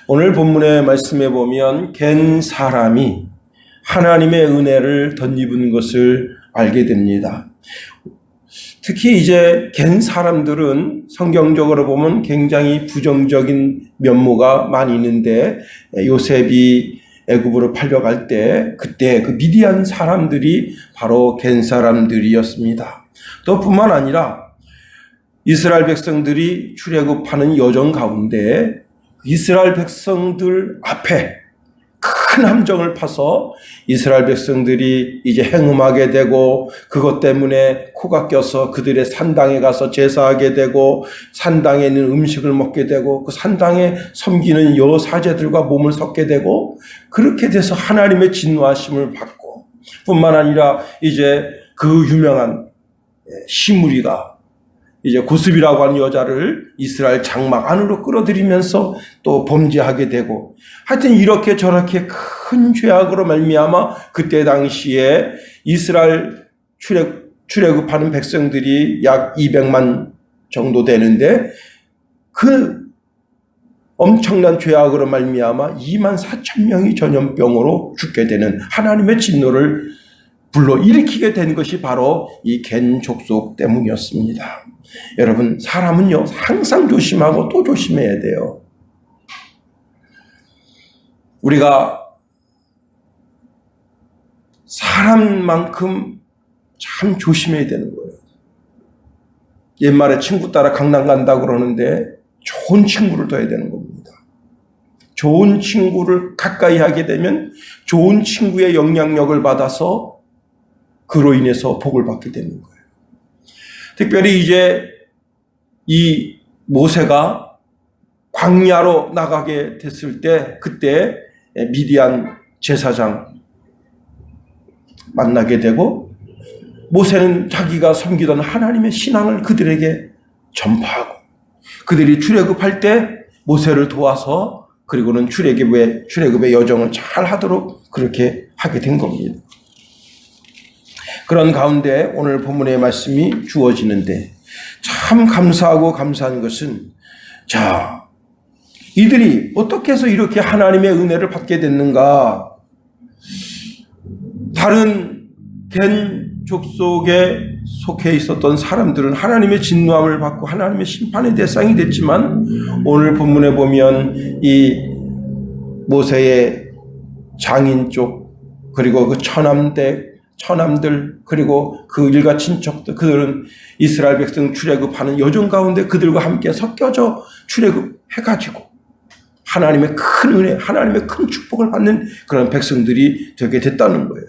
오늘 본문의 말씀에 보면 갠 사람이 하나님의 은혜를 덧입은 것을 알게 됩니다. 특히 이제 갠 사람들은 성경적으로 보면 굉장히 부정적인 면모가 많이 있는데, 요셉이 애굽으로 팔려갈 때 그때 그 미디안 사람들이 바로 갠 사람들이었습니다. 또 뿐만 아니라 이스라엘 백성들이 출애굽하는 여정 가운데 이스라엘 백성들 앞에 큰 함정을 파서 이스라엘 백성들이 이제 행음하게 되고, 그것 때문에 코가 껴서 그들의 산당에 가서 제사하게 되고, 산당에 있는 음식을 먹게 되고, 그 산당에 섬기는 여사제들과 몸을 섞게 되고, 그렇게 돼서 하나님의 진노하심을 받고, 뿐만 아니라 이제 그 유명한 시므리가 이제 고스비라고 하는 여자를 이스라엘 장막 안으로 끌어들이면서 또 범죄하게 되고, 하여튼 이렇게 저렇게 큰 죄악으로 말미암아 그때 당시에 이스라엘 출애굽하는 백성들이 약 200만 정도 되는데, 그 엄청난 죄악으로 말미암아 2만 4천 명이 전염병으로 죽게 되는 하나님의 진노를 불러일으키게 된 것이 바로 이 갠 족속 때문이었습니다. 여러분, 사람은요 항상 조심하고 또 조심해야 돼요. 우리가 사람만큼 참 조심해야 되는 거예요. 옛말에 친구 따라 강남 간다 그러는데 좋은 친구를 둬야 되는 겁니다. 좋은 친구를 가까이 하게 되면 좋은 친구의 영향력을 받아서 그로 인해서 복을 받게 되는 거예요. 특별히 이제 이 모세가 광야로 나가게 됐을 때, 그때 미디안 제사장 만나게 되고, 모세는 자기가 섬기던 하나님의 신앙을 그들에게 전파하고, 그들이 출애굽할 때 모세를 도와서 그리고는 출애굽의 여정을 잘 하도록 그렇게 하게 된 겁니다. 그런 가운데 오늘 본문의 말씀이 주어지는데, 참 감사하고 감사한 것은, 자, 이들이 어떻게 해서 이렇게 하나님의 은혜를 받게 됐는가? 다른 갠 족속에 속해 있었던 사람들은 하나님의 진노함을 받고 하나님의 심판의 대상이 됐지만, 오늘 본문에 보면 이 모세의 장인 쪽, 그리고 그 처남들, 그리고 그 일가 친척들, 그들은 이스라엘 백성 출애굽하는 여정 가운데 그들과 함께 섞여져 출애굽해가지고 하나님의 큰 은혜, 하나님의 큰 축복을 받는 그런 백성들이 되게 됐다는 거예요.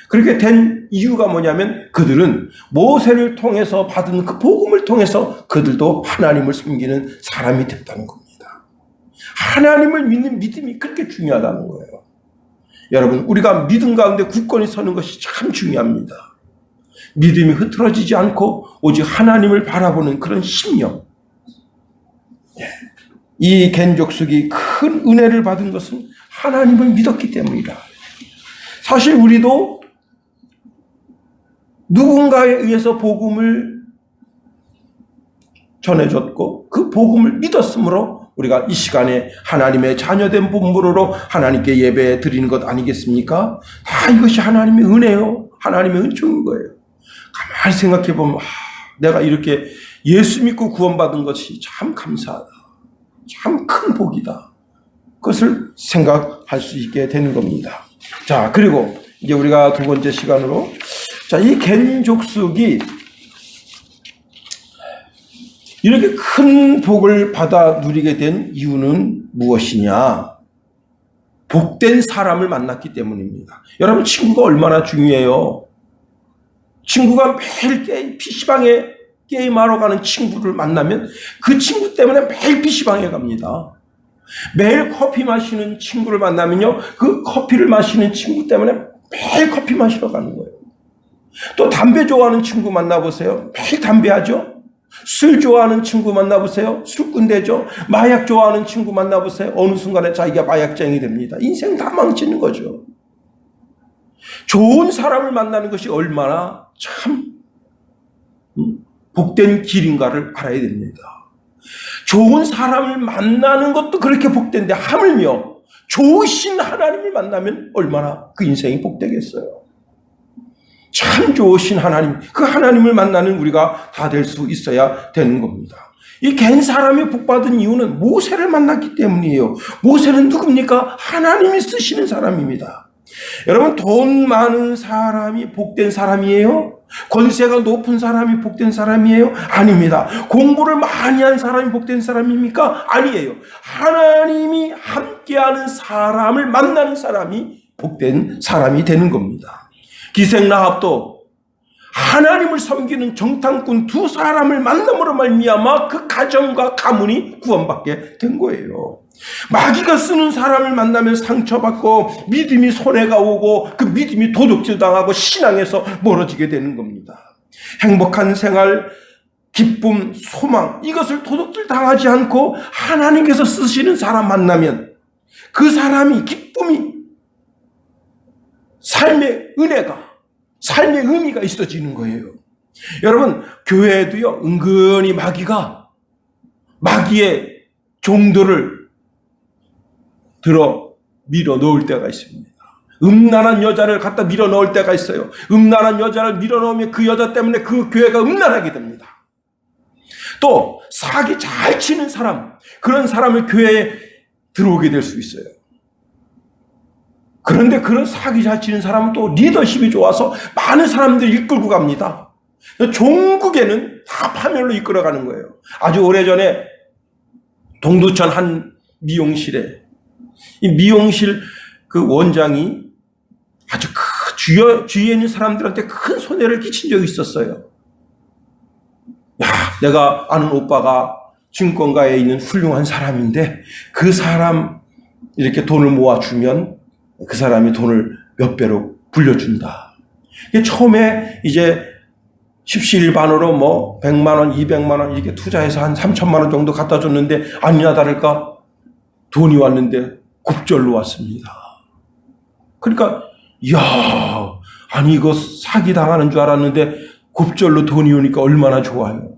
그렇게 된 이유가 뭐냐면, 그들은 모세를 통해서 받은 그 복음을 통해서 그들도 하나님을 섬기는 사람이 됐다는 겁니다. 하나님을 믿는 믿음이 그렇게 중요하다는 거예요. 여러분, 우리가 믿음 가운데 굳건히 서는 것이 참 중요합니다. 믿음이 흐트러지지 않고 오직 하나님을 바라보는 그런 심령. 이 갠 족속이 큰 은혜를 받은 것은 하나님을 믿었기 때문이다. 사실 우리도 누군가에 의해서 복음을 전해줬고 그 복음을 믿었으므로 우리가 이 시간에 하나님의 자녀된 본부로 하나님께 예배 드리는 것 아니겠습니까? 다 이것이 하나님의 은혜요, 하나님의 은총인 거예요. 가만히 생각해 보면, 내가 이렇게 예수 믿고 구원받은 것이 참 감사하다, 참 큰 복이다, 그것을 생각할 수 있게 되는 겁니다. 자, 그리고 이제 우리가 두 번째 시간으로, 자, 이 갠 족속이 이렇게 큰 복을 받아 누리게 된 이유는 무엇이냐? 복된 사람을 만났기 때문입니다. 여러분, 친구가 얼마나 중요해요. 친구가 매일 PC방에 게임하러 가는 친구를 만나면 그 친구 때문에 매일 PC방에 갑니다. 매일 커피 마시는 친구를 만나면요, 그 커피를 마시는 친구 때문에 매일 커피 마시러 가는 거예요. 또 담배 좋아하는 친구 만나보세요. 매일 담배하죠. 술 좋아하는 친구 만나보세요. 술꾼 되죠. 마약 좋아하는 친구 만나보세요. 어느 순간에 자기가 마약쟁이 됩니다. 인생 다 망치는 거죠. 좋은 사람을 만나는 것이 얼마나 참 복된 길인가를 알아야 됩니다. 좋은 사람을 만나는 것도 그렇게 복된데 하물며 좋으신 하나님을 만나면 얼마나 그 인생이 복되겠어요. 참 좋으신 하나님, 그 하나님을 만나는 우리가 다 될 수 있어야 되는 겁니다. 이 갠 사람이 복받은 이유는 모세를 만났기 때문이에요. 모세는 누굽니까? 하나님이 쓰시는 사람입니다. 여러분, 돈 많은 사람이 복된 사람이에요? 권세가 높은 사람이 복된 사람이에요? 아닙니다. 공부를 많이 한 사람이 복된 사람입니까? 아니에요. 하나님이 함께하는 사람을 만나는 사람이 복된 사람이 되는 겁니다. 기생 라합도 하나님을 섬기는 정탐꾼 두 사람을 만남으로 말미암아 그 가정과 가문이 구원받게 된 거예요. 마귀가 쓰는 사람을 만나면 상처받고 믿음이 손해가 오고 그 믿음이 도둑질당하고 신앙에서 멀어지게 되는 겁니다. 행복한 생활, 기쁨, 소망, 이것을 도둑질당하지 않고 하나님께서 쓰시는 사람 만나면 그 사람이 기쁨이, 삶의 은혜가, 삶의 의미가 있어지는 거예요. 여러분, 교회에도요, 은근히 마귀의 종들을 밀어 넣을 때가 있습니다. 음란한 여자를 갖다 밀어 넣을 때가 있어요. 음란한 여자를 밀어 넣으면 그 여자 때문에 그 교회가 음란하게 됩니다. 또 사기 잘 치는 사람, 그런 사람을 교회에 들어오게 될 수 있어요. 그런데 그런 사기 잘 치는 사람은 또 리더십이 좋아서 많은 사람들이 이끌고 갑니다. 종국에는 다 파멸로 이끌어가는 거예요. 아주 오래전에 동두천 한 미용실에 이 미용실 그 원장이 아주 주위에 있는 사람들한테 큰 손해를 끼친 적이 있었어요. 야, 내가 아는 오빠가 증권가에 있는 훌륭한 사람인데 그 사람 이렇게 돈을 모아주면 그 사람이 돈을 몇 배로 불려준다. 처음에 이제 십시일반으로 뭐 100만 원, 200만 원 이렇게 투자해서 한 3천만 원 정도 갖다 줬는데 아니나 다를까 돈이 왔는데 곱절로 왔습니다. 그러니까 이야, 아니 이거 사기 당하는 줄 알았는데 곱절로 돈이 오니까 얼마나 좋아요.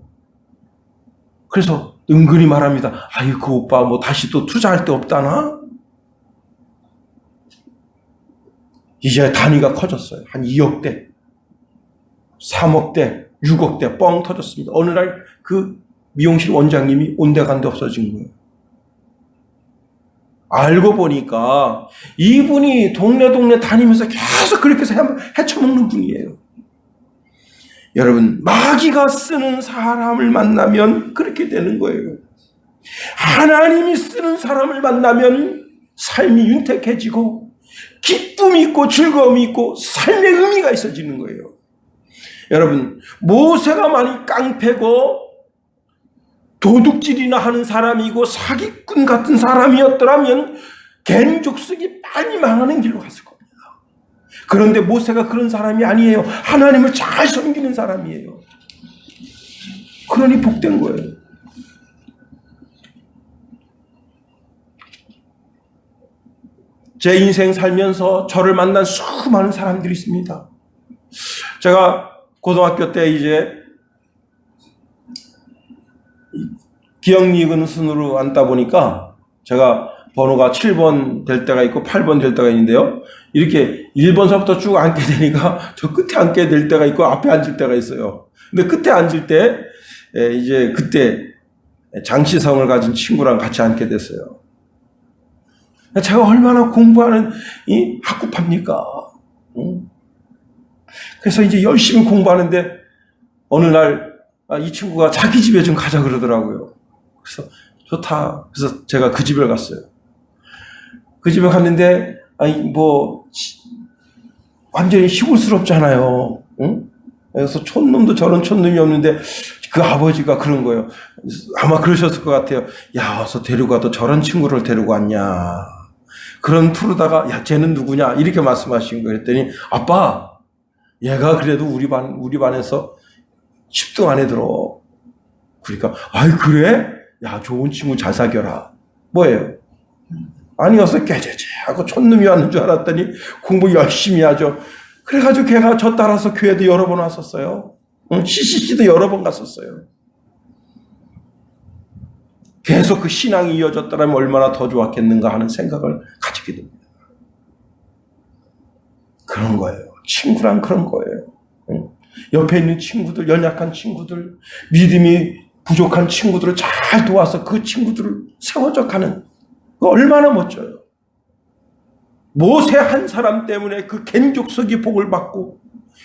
그래서 은근히 말합니다. 아이 그 오빠 뭐 다시 또 투자할 데 없다나? 이제 단위가 커졌어요. 한 2억대, 3억대, 6억대 뻥 터졌습니다. 어느 날 그 미용실 원장님이 온데간데 없어진 거예요. 알고 보니까 이분이 동네 다니면서 계속 그렇게 해서 헤쳐먹는 분이에요. 여러분, 마귀가 쓰는 사람을 만나면 그렇게 되는 거예요. 하나님이 쓰는 사람을 만나면 삶이 윤택해지고 기쁨이 있고 즐거움이 있고 삶의 의미가 있어지는 거예요. 여러분, 모세가 많이 깡패고 도둑질이나 하는 사람이고 사기꾼 같은 사람이었더라면 갠 족속이 빨리 망하는 길로 갔을 겁니다. 그런데 모세가 그런 사람이 아니에요. 하나님을 잘 섬기는 사람이에요. 그러니 복된 거예요. 제 인생 살면서 저를 만난 수많은 사람들이 있습니다. 제가 고등학교 때 이제 기억니은 순으로 앉다 보니까 제가 번호가 7번 될 때가 있고 8번 될 때가 있는데요. 이렇게 1번서부터 쭉 앉게 되니까 저 끝에 앉게 될 때가 있고 앞에 앉을 때가 있어요. 근데 끝에 앉을 때 이제 그때 장시성을 가진 친구랑 같이 앉게 됐어요. 제가 얼마나 공부하는 이 학구파입니까? 그래서 이제 열심히 공부하는데 어느 날 이 친구가 자기 집에 좀 가자 그러더라고요. 그래서 좋다. 그래서 제가 그 집에 갔어요. 그 집에 갔는데 완전히 시골스럽잖아요. 응? 그래서 촌놈도 저런 촌놈이 없는데 그 아버지가 그런 거예요. 아마 그러셨을 것 같아요. 야, 어서 데려가도 저런 친구를 데리고 왔냐. 그런 푸르다가 야, 쟤는 누구냐 이렇게 말씀하신 거예요. 그랬더니 아빠, 얘가 그래도 우리 반에서 10등 안에 들어. 그러니까 아이 그래? 야, 좋은 친구 잘 사겨라. 뭐예요? 아니어서 깨제제 하고 촌놈이 왔는 줄 알았더니 공부 열심히 하죠. 그래가지고 걔가 저 따라서 교회도 여러 번 왔었어요. CCC도 여러 번 갔었어요. 계속 그 신앙이 이어졌더라면 얼마나 더 좋았겠는가 하는 생각을 가지게 됩니다. 그런 거예요. 친구란 그런 거예요. 옆에 있는 친구들, 연약한 친구들, 믿음이 부족한 친구들을 잘 도와서 그 친구들을 세워져 가는, 그 얼마나 멋져요. 모세 한 사람 때문에 그 겐 족속이 복을 받고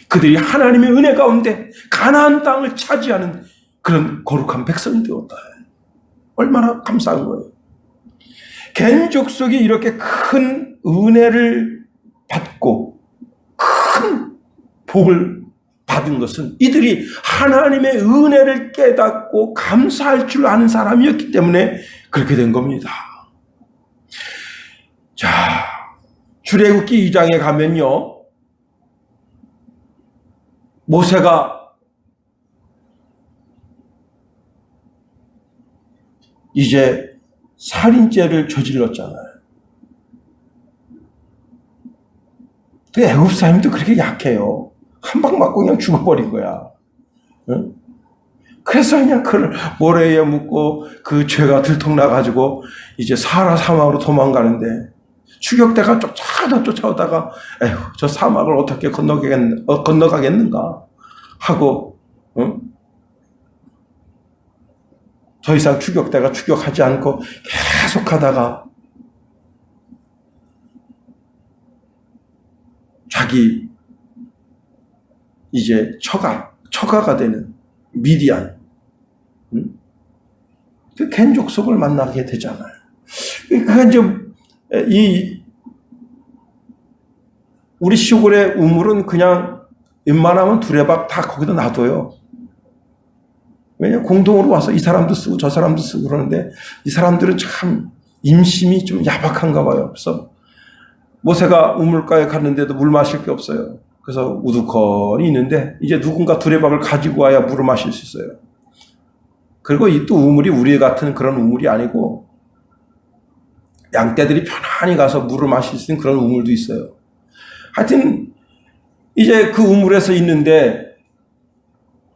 그들이 하나님의 은혜 가운데 가나안 땅을 차지하는 그런 거룩한 백성이 되었다. 얼마나 감사한 거예요. 겐 족속이 이렇게 큰 은혜를 받고 큰 복을 받은 것은 이들이 하나님의 은혜를 깨닫고 감사할 줄 아는 사람이었기 때문에 그렇게 된 겁니다. 자, 출애굽기 2장에 가면요, 모세가 이제 살인죄를 저질렀잖아요. 그 애굽 사람도 그렇게 약해요. 한 방 맞고 그냥 죽어버린 거야. 응? 그래서 그냥 그를 모래에 묻고 그 죄가 들통나가지고 이제 사라 사막으로 도망가는데 추격대가 쫓아오다가 에휴, 저 사막을 어떻게 건너가겠는가 하고, 응? 더 이상 추격대가 추격하지 않고 계속하다가 자기 이제 처가가 되는 미디안, 응? 그 겐 족속을 만나게 되잖아요. 그러니까 이제 우리 시골의 우물은 그냥 웬만하면 두레박 다 거기다 놔둬요. 왜냐면 공동으로 와서 이 사람도 쓰고 저 사람도 쓰고 그러는데 이 사람들은 참 인심이 좀 야박한가 봐요. 그래서 모세가 우물가에 갔는데도 물 마실 게 없어요. 그래서 우두커니 있는데 이제 누군가 두레박을 가지고 와야 물을 마실 수 있어요. 그리고 이 또 우물이 우리 같은 그런 우물이 아니고 양떼들이 편안히 가서 물을 마실 수 있는 그런 우물도 있어요. 하여튼 이제 그 우물에서 있는데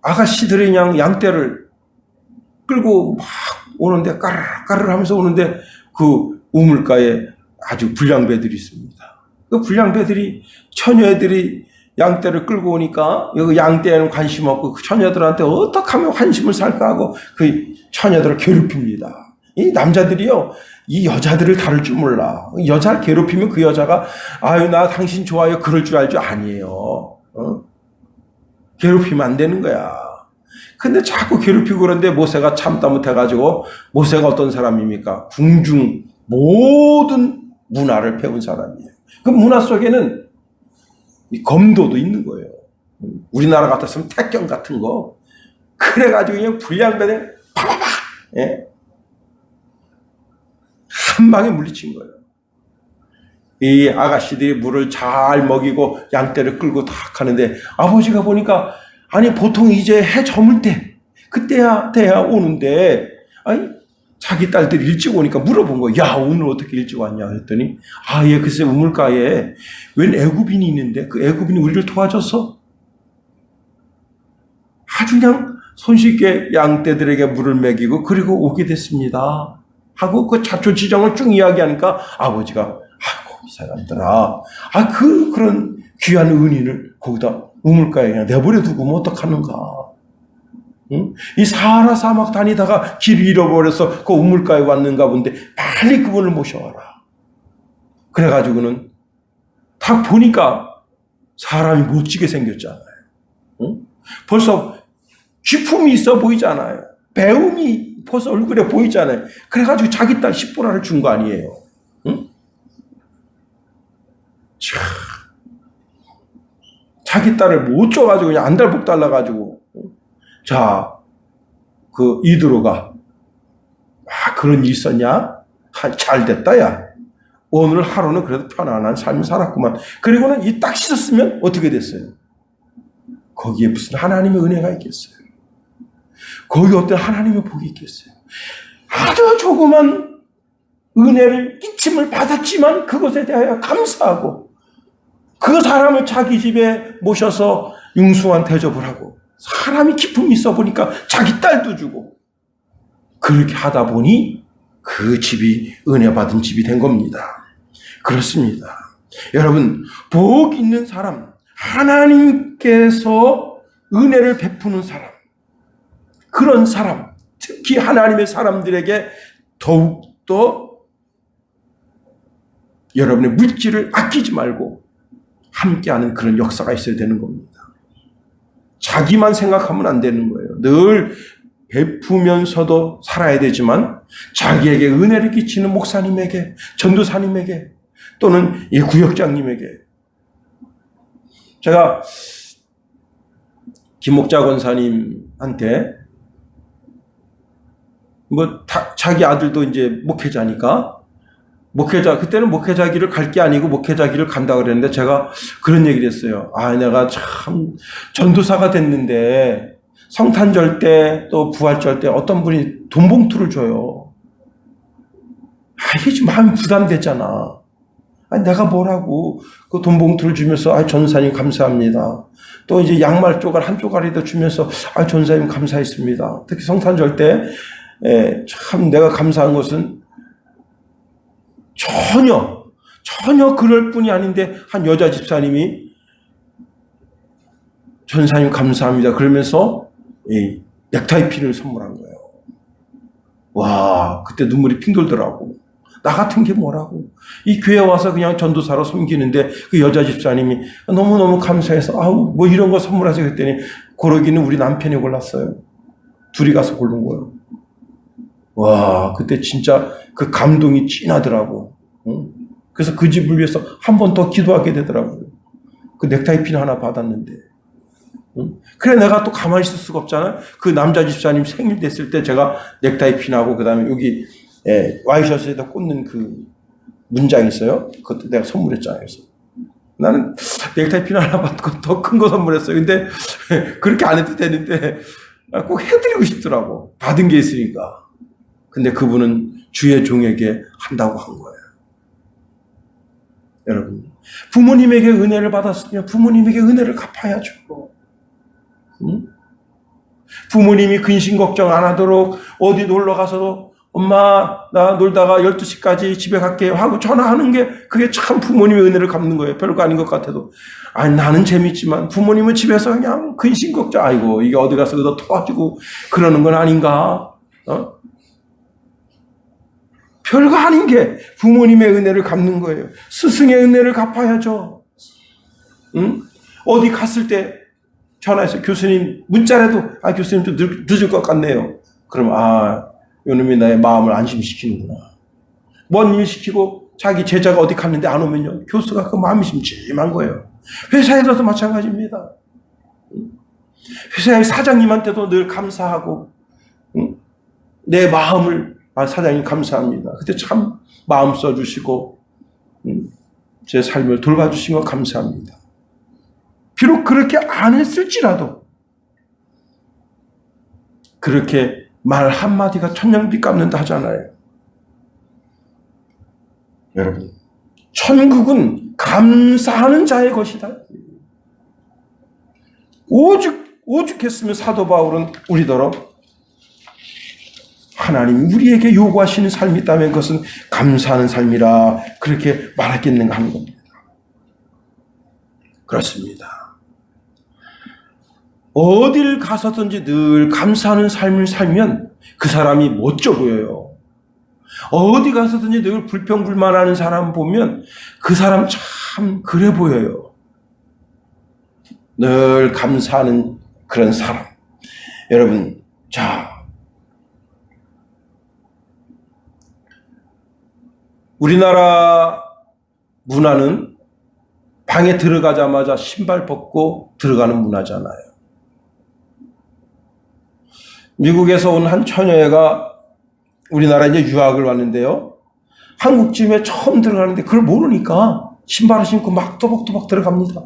아가씨들이 그냥 양떼를 끌고 막 오는데 까르르 하면서 오는데 그 우물가에 아주 불량배들이 있습니다. 그 불량배들이 처녀애들이 양떼를 끌고 오니까 여기 양떼에는 관심 없고 그 처녀들한테 어떻게 하면 관심을 살까 하고 그 처녀들을 괴롭힙니다. 이 남자들이요, 이 여자들을 다룰 줄 몰라. 여자를 괴롭히면 그 여자가 아유 나 당신 좋아요 그럴 줄 알죠? 아니에요. 괴롭히면 안 되는 거야. 근데 자꾸 괴롭히고 그러는데 모세가 참다 못해가지고, 모세가 어떤 사람입니까? 궁중 모든 문화를 배운 사람이에요. 그 문화 속에는 이 검도도 있는 거예요. 우리나라 같았으면 택경 같은 거. 그래가지고 그냥 불량배들 파파파, 예? 한 방에 물리친 거예요. 이 아가씨들이 물을 잘 먹이고 양떼를 끌고 탁 가는데 아버지가 보니까 아니 보통 이제 해 저물 때 그때야 돼야 오는데 아니 자기 딸들이 일찍 오니까 물어본 거야. 야 오늘 어떻게 일찍 왔냐 했더니 아 예 글쎄 우물가에 웬 애굽인이 있는데 그 애굽인이 우리를 도와줘서 아주 그냥 손쉽게 양떼들에게 물을 먹이고 그리고 오게 됐습니다 하고 그 자초지정을 쭉 이야기하니까 아버지가 아이고 이 사람들아 그런 귀한 은인을 거기다 우물가에 그냥 내버려 두고 뭐 어떡하는가. 응? 이 사하라 사막 다니다가 길 잃어버려서 그 우물가에 왔는가 본데 빨리 그분을 모셔와라. 그래가지고는 딱 보니까 사람이 멋지게 생겼잖아요. 응? 벌써 기품이 있어 보이잖아요. 배움이 벌써 얼굴에 보이잖아요. 그래가지고 자기 딸 십보라를 준 거 아니에요. 응? 참. 자기 딸을 못 줘가지고 그냥 안달복 달라가지고 자, 그 이드로가 그런 일 있었냐? 잘 됐다 야. 오늘 하루는 그래도 편안한 삶을 살았구만. 그리고는 이 딱 씻었으면 어떻게 됐어요? 거기에 무슨 하나님의 은혜가 있겠어요? 거기에 어떤 하나님의 복이 있겠어요? 아주 조그만 은혜를 끼침을 받았지만 그것에 대하여 감사하고 그 사람을 자기 집에 모셔서 융숭한 대접을 하고 사람이 기품이 있어 보니까 자기 딸도 주고 그렇게 하다 보니 그 집이 은혜 받은 집이 된 겁니다. 그렇습니다. 여러분, 복 있는 사람, 하나님께서 은혜를 베푸는 사람, 그런 사람, 특히 하나님의 사람들에게 더욱더 여러분의 물질을 아끼지 말고 함께하는 그런 역사가 있어야 되는 겁니다. 자기만 생각하면 안 되는 거예요. 늘 베푸면서도 살아야 되지만 자기에게 은혜를 끼치는 목사님에게, 전도사님에게 또는 이 구역장님에게. 제가 김목자 권사님한테 자기 아들도 이제 목회자니까 그때는 목회자기를 갈 게 아니고 목회자기를 간다 그랬는데 제가 그런 얘기를 했어요. 내가 참 전도사가 됐는데 성탄절 때 또 부활절 때 어떤 분이 돈 봉투를 줘요. 이게 좀 마음이 부담되잖아. 내가 뭐라고 그 돈 봉투를 주면서 전사님 감사합니다. 또 이제 양말 조각 한 조각이라도 주면서 전사님 감사했습니다. 특히 성탄절 때 참 내가 감사한 것은 전혀 그럴 뿐이 아닌데 한 여자 집사님이 전사님 감사합니다 그러면서 넥타이 핀을 선물한 거예요. 와, 그때 눈물이 핑 돌더라고. 나 같은 게 뭐라고. 이 교회 와서 그냥 전도사로 섬기는데 그 여자 집사님이 너무너무 감사해서 뭐 이런 거 선물하세요 했더니 고르기는 우리 남편이 골랐어요. 둘이 가서 고른 거예요. 와, 그때 진짜 그 감동이 진하더라고. 그래서 그 집을 위해서 한 번 더 기도하게 되더라고요. 그 넥타이 핀 하나 받았는데. 그래, 내가 또 가만히 있을 수가 없잖아요. 그 남자 집사님 생일 됐을 때 제가 넥타이 핀하고 그 다음에 여기 와이셔츠에다 꽂는 그 문장 있어요. 그것도 내가 선물했잖아요. 그래서 나는 넥타이 핀 하나 받고 더 큰 거 선물했어요. 근데 그렇게 안 해도 되는데 꼭 해드리고 싶더라고. 받은 게 있으니까. 근데 그분은 주의 종에게 한다고 한 거예요. 여러분, 부모님에게 은혜를 받았으면 부모님에게 은혜를 갚아야죠. 부모님이 근심 걱정 안 하도록 어디 놀러 가서도 엄마 나 놀다가 12시까지 집에 갈게요 하고 전화하는 게 그게 참 부모님의 은혜를 갚는 거예요. 별거 아닌 것 같아도. 나는 재밌지만 부모님은 집에서 그냥 근심 걱정 이게 어디 가서 너 터가지고 그러는 건 아닌가. 별거 아닌 게 부모님의 은혜를 갚는 거예요. 스승의 은혜를 갚아야죠. 어디 갔을 때 전화해서 교수님 문자라도 교수님 좀 늦을 것 같네요. 그럼 요놈이 나의 마음을 안심시키는구나. 뭔 일 시키고 자기 제자가 어디 갔는데 안 오면요, 교수가 그 마음이 심심한 거예요. 회사에서도 마찬가지입니다. 회사의 사장님한테도 늘 감사하고 내 마음을 사장님 감사합니다. 그때 참 마음 써주시고 제 삶을 돌봐주신 거 감사합니다. 비록 그렇게 안 했을지라도 그렇게 말 한마디가 천냥비 깎는다 하잖아요. 여러분, 천국은 감사하는 자의 것이다. 오죽했으면 사도 바울은 우리더러 하나님 우리에게 요구하시는 삶이 있다면 그것은 감사하는 삶이라 그렇게 말하겠는가 하는 겁니다. 그렇습니다. 어딜 가서든지 늘 감사하는 삶을 살면 그 사람이 멋져 보여요. 어디 가서든지 늘 불평불만하는 사람 보면 그 사람 참 그래 보여요. 늘 감사하는 그런 사람. 여러분, 우리나라 문화는 방에 들어가자마자 신발 벗고 들어가는 문화잖아요. 미국에서 온 한 처녀애가 우리나라에 이제 유학을 왔는데요. 한국집에 처음 들어가는데 그걸 모르니까 신발을 신고 막 또박또박 들어갑니다.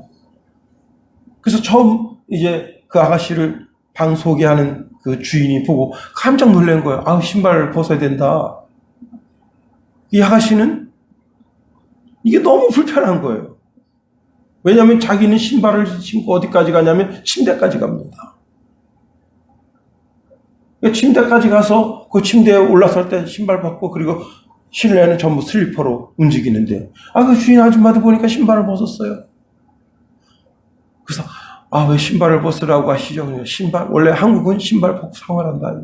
그래서 처음 이제 그 아가씨를 방 소개하는 그 주인이 보고 깜짝 놀란 거예요. 신발을 벗어야 된다. 이 아가씨는 이게 너무 불편한 거예요. 왜냐하면 자기는 신발을 신고 어디까지 가냐면 침대까지 갑니다. 침대까지 가서 그 침대에 올라설 때 신발 벗고, 그리고 실내는 전부 슬리퍼로 움직이는데, 그 주인 아줌마도 보니까 신발을 벗었어요. 그래서 왜 신발을 벗으라고 하시죠? 신발, 원래 한국은 신발 벗고 생활한다.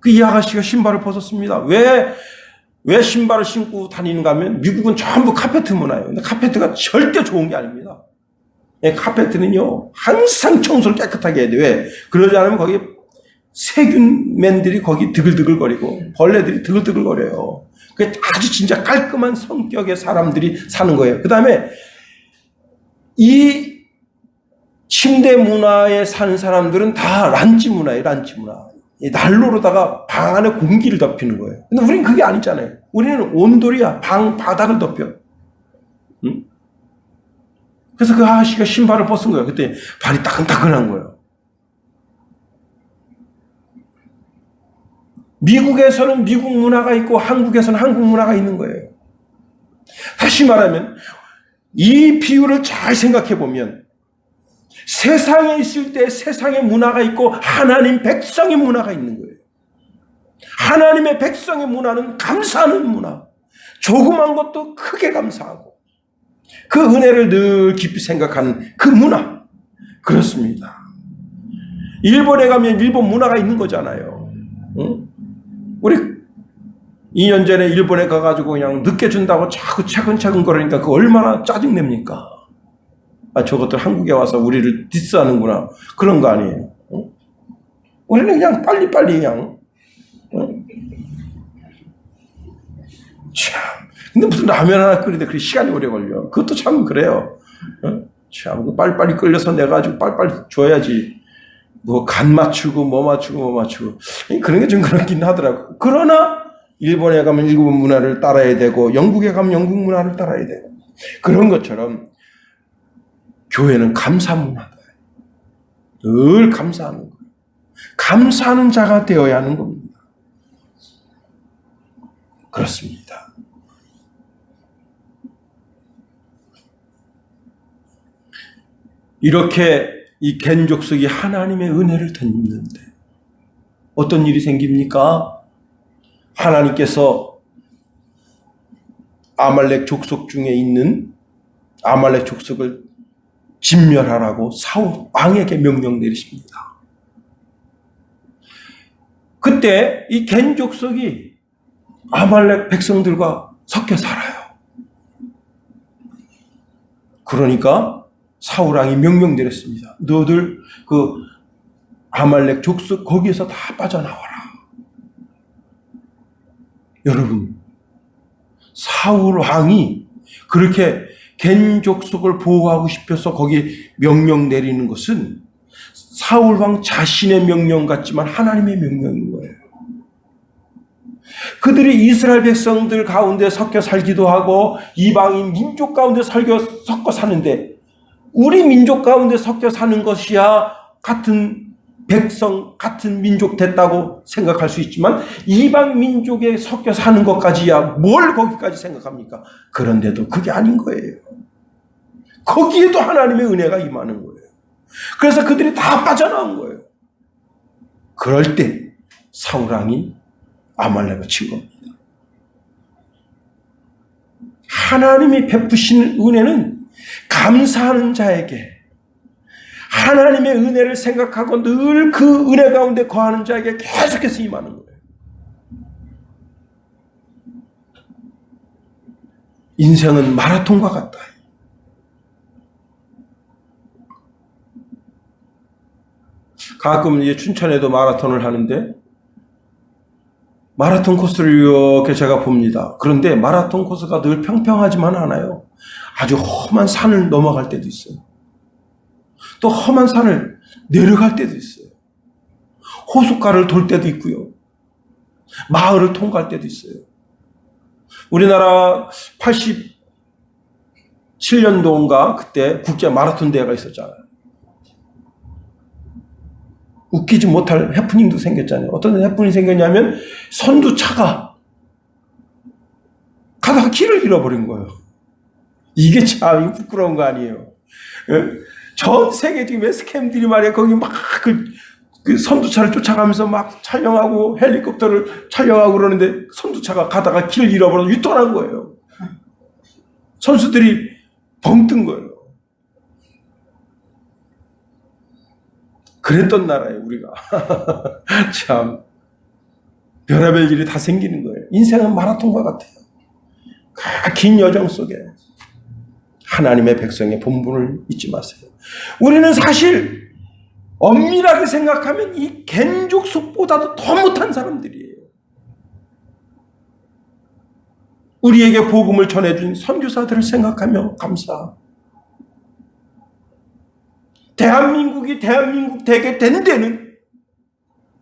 이 아가씨가 신발을 벗었습니다. 왜 신발을 신고 다니는가 하면, 미국은 전부 카페트 문화예요. 근데 카페트가 절대 좋은 게 아닙니다. 카페트는요, 항상 청소를 깨끗하게 해야 돼요. 왜? 그러지 않으면 거기 세균맨들이 거기 드글드글거리고 벌레들이 드글드글거려요. 그게 아주 진짜 깔끔한 성격의 사람들이 사는 거예요. 그 다음에 이 침대 문화에 사는 사람들은 다 란치 문화예요. 란치 문화. 난로로다가 방 안에 공기를 덮이는 거예요. 근데 우리는 그게 아니잖아요. 우리는 온돌이야. 방 바닥을 덮여. 응? 그래서 그 아저씨가 신발을 벗은 거예요. 그때 발이 따끈따끈한 거예요. 미국에서는 미국 문화가 있고 한국에서는 한국 문화가 있는 거예요. 다시 말하면 이 비유를 잘 생각해 보면, 세상에 있을 때 세상의 문화가 있고 하나님 백성의 문화가 있는 거예요. 하나님의 백성의 문화는 감사하는 문화, 조그만 것도 크게 감사하고 그 은혜를 늘 깊이 생각하는 그 문화. 그렇습니다. 일본에 가면 일본 문화가 있는 거잖아요. 응? 우리 2년 전에 일본에 가가지고 그냥 늦게 준다고 자꾸 차근차근 거리니까 그 얼마나 짜증냅니까? 저것들 한국에 와서 우리를 디스하는구나. 그런 거 아니에요. 어? 우리는 그냥 빨리빨리 그냥. 참. 근데 무슨 라면 하나 끓이는데 그렇게 시간이 오래 걸려. 그것도 참 그래요. 참, 빨리빨리 끓여서 내가지고 빨리빨리 줘야지. 뭐 간 맞추고 뭐 맞추고 그런 게 좀 그렇긴 하더라고. 그러나 일본에 가면 일본 문화를 따라야 되고, 영국에 가면 영국 문화를 따라야 되고, 그런 것처럼 교회는 감사 문화다. 늘 감사하는 거예요. 감사하는 자가 되어야 하는 겁니다. 그렇습니다. 이렇게 이 겐 족속이 하나님의 은혜를 덧입는데 어떤 일이 생깁니까? 하나님께서 아말렉 족속 중에 있는 아말렉 족속을 진멸하라고 사울 왕에게 명령 내리십니다. 그때 이 겐 족속이 아말렉 백성들과 섞여 살아요. 그러니까 사울 왕이 명령 내렸습니다. 너들 그 아말렉 족속 거기에서 다 빠져나와라. 여러분, 사울 왕이 그렇게 겐 족속을 보호하고 싶어서 거기 명령 내리는 것은 사울 왕 자신의 명령 같지만 하나님의 명령인 거예요. 그들이 이스라엘 백성들 가운데 섞여 살기도 하고 이방인 민족 가운데 섞어 사는데, 우리 민족 가운데 섞여 사는 것이야 같은 백성, 같은 민족 됐다고 생각할 수 있지만, 이방 민족에 섞여 사는 것까지야 뭘 거기까지 생각합니까? 그런데도 그게 아닌 거예요. 거기에도 하나님의 은혜가 임하는 거예요. 그래서 그들이 다 빠져나온 거예요. 그럴 때 사울 왕이 아말렉을 친 겁니다. 하나님이 베푸신 은혜는 감사하는 자에게, 하나님의 은혜를 생각하고 늘 그 은혜 가운데 거하는 자에게 계속해서 임하는 거예요. 인생은 마라톤과 같다. 가끔 이제 춘천에도 마라톤을 하는데, 마라톤 코스를 이렇게 제가 봅니다. 그런데 마라톤 코스가 늘 평평하지만 않아요. 아주 험한 산을 넘어갈 때도 있어요. 또 험한 산을 내려갈 때도 있어요. 호숫가를 돌 때도 있고요. 마을을 통과할 때도 있어요. 우리나라 87년도인가 그때 국제 마라톤 대회가 있었잖아요. 웃기지 못할 해프닝도 생겼잖아요. 어떤 해프닝이 생겼냐면, 선두차가 가다가 길을 잃어버린 거예요. 이게 참 부끄러운 거 아니에요. 전 세계 지금 스캠들이 말이야, 거기 막 그 선두차를 쫓아가면서 막 촬영하고 헬리콥터를 촬영하고 그러는데 선두차가 가다가 길을 잃어버려서 유턴한 거예요. 선수들이 벙 뜬 거예요. 그랬던 나라예요, 우리가. 참 별의별 일이 다 생기는 거예요. 인생은 마라톤과 같아요. 그 긴 여정 속에 하나님의 백성의 본분을 잊지 마세요. 우리는 사실 엄밀하게 생각하면 이 겐족속보다도 더 못한 사람들이에요. 우리에게 복음을 전해준 선교사들을 생각하며 감사. 대한민국이 대한민국 되게 된 데는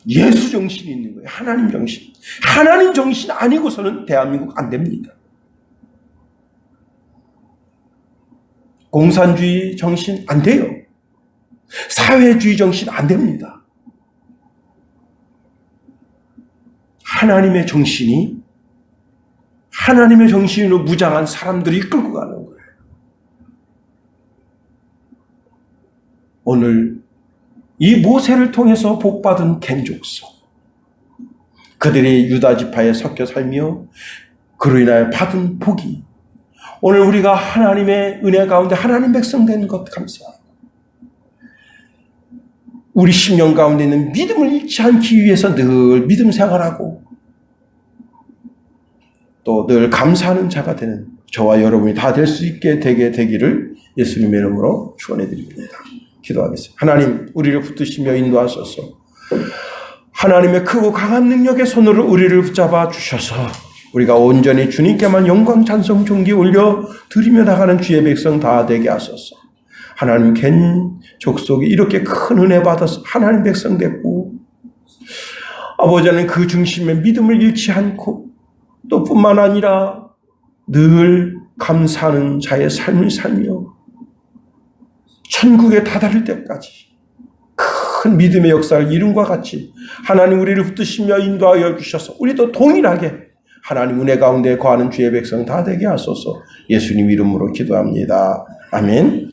예수 정신이 있는 거예요. 하나님 정신. 하나님 정신 아니고서는 대한민국 안 됩니다. 공산주의 정신 안 돼요. 사회주의 정신 안 됩니다. 하나님의 정신으로 무장한 사람들이 이끌고 가는 거예요. 오늘 이 모세를 통해서 복받은 겐족속, 그들이 유다 지파에 섞여 살며 그로 인하여 받은 복이 오늘 우리가 하나님의 은혜 가운데 하나님 백성 된 것 감사합니다. 우리 심령 가운데 있는 믿음을 잃지 않기 위해서 늘 믿음 생활하고 또 늘 감사하는 자가 되는 저와 여러분이 다 될 수 있게 되게 되기를 예수님의 이름으로 축원해 드립니다. 기도하겠습니다. 하나님, 우리를 붙드시며 인도하소서. 하나님의 크고 강한 능력의 손으로 우리를 붙잡아 주셔서 우리가 온전히 주님께만 영광, 찬송, 존귀 올려 드리며 나가는 주의 백성 다 되게 하소서. 하나님 겐 족속이 이렇게 큰 은혜 받아서 하나님 백성 됐고, 아버지 하나님 그 중심에 믿음을 잃지 않고 또 뿐만 아니라 늘 감사하는 자의 삶을 살며 천국에 다다를 때까지 큰 믿음의 역사를 이룬과 같이 하나님 우리를 붙드시며 인도하여 주셔서 우리도 동일하게 하나님 은혜 가운데 거하는 주의 백성 다 되게 하소서. 예수님 이름으로 기도합니다. 아멘.